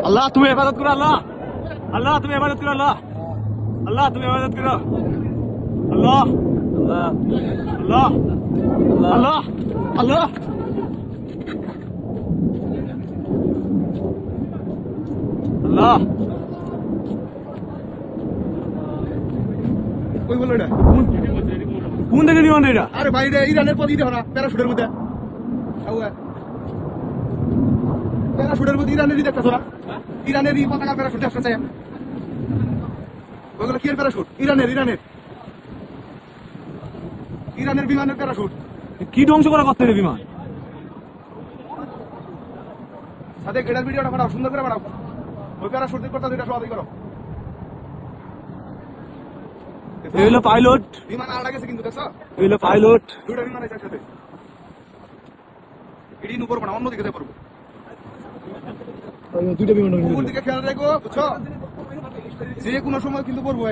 আল্লাহ তুমি ইবাদত করো, আল্লাহ আল্লাহ তুমি ইবাদত করো, আল্লাহ আল্লাহ তুমি ইবাদত করো, আল্লাহ আল্লাহ আল্লাহ আল্লাহ আল্লাহ। কই বললো এটা? কোন থেকে বিমান এটা? আরে ভাই রে, ইরানের প্রতি দেখো না, প্যারাশুটের মধ্যে প্যারাশুটের মধ্যে ইরানেরই দেখতেছো না? ইরানেরই পতাকা প্যারাশুট আসতেছে। ওইগুলো কি এর প্যারাশুট? ইরানের ইরানের বিমানের প্যারাশুট। কি ধ্বংস করা করতে রে বিমান? সাথে এটার ভিডিওটা বানাও, সুন্দর করে বানাও। ওই প্যারাশুট দিয়ে করতে দুইটা সবাই করো। এই হলো পাইলট, বিমান আড়া গেছে কিন্তু দেখছো? এই হলো পাইলট। দুইটা বিমান আছে একসাথে। এটি উপর বানা, অন্যদিকে যাই পড়বো। দুইটা বিমান উপর দিকে খেয়াল রাখো, বুঝছো? যে কোনো সময় কিন্তু পড়বো।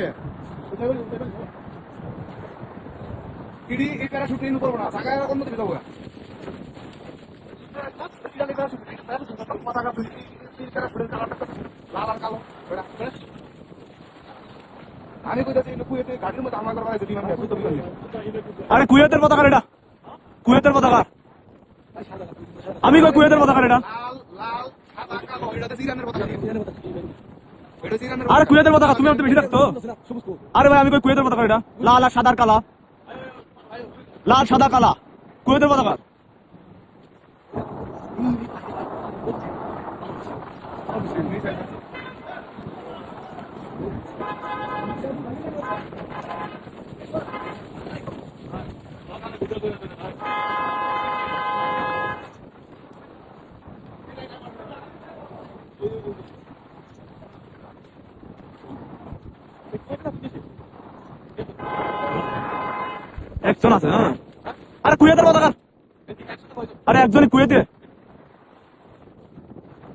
ইডি এই প্যারাশুট নিয়ে পড়বো না, জায়গায় অন্যদিকে যাবো। লাল আর কালো। আমি কইতাছি কুয়েতে গাড়ির মধ্যে হামলা করা হয়েছে বিমান দিয়ে। আরে কুয়েতের পতাকা এটা, কুয়েতের পতাকা। আমি কই কুয়েতের পতাকা এটা? লাল লাল সাদা কালো, এটা তো ইরানের পতাকা। এটা ইরানের। আরে কুয়েতের পতাকা, তুমি আমাকে বেশি রাখতো। আরে ভাই আমি কই কুয়েতের পতাকা এটা, লাল আর সাদা কালা, লাল সাদা কালা কুয়েতের পতাকা। একজন আছে, হ্যাঁ। আরে কুয়েতের পতাকা, আরে একজনই কুয়েতে।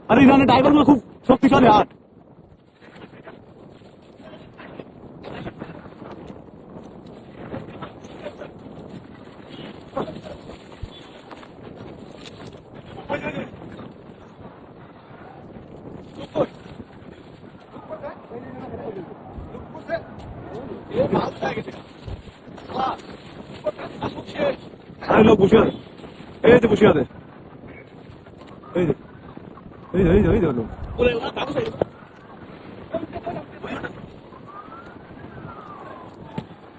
আরে ইরানের ড্রাইভার গুলো খুব শক্তিশালী। আর আরে লোক বসে আছে, এই যে বসে আছে, এই যে এই যে এই যে এই যে লোক।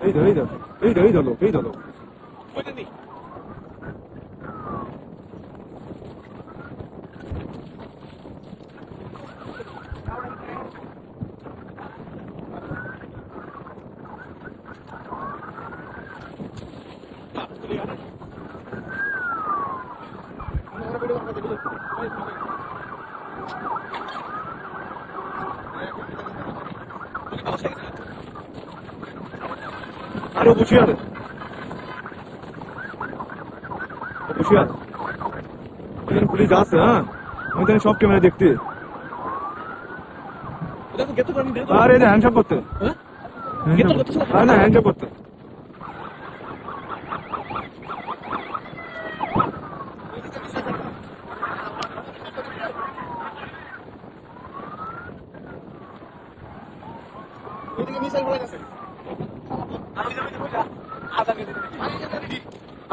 এই যে এই যে এই যে এই যে লোক, এই যে লোক। আরে ও বসে আছে, বসে আছে। পুলিশ আছে, হ্যাঁ। আমি জানি সব ক্যামেরা দেখতে। আরে এটা হ্যান্ডশপ করতে, আরে না হ্যান্ডশপ করতে।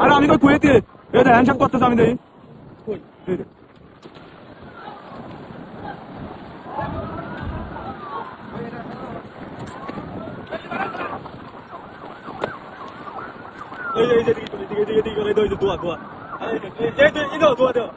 আরে আমি কই কুয়েতে, এই যে হ্যান্ডশপ করতেছে, আমি দেখি। এই যে দোয়া দোয়া, এই দোয়া দোয়া।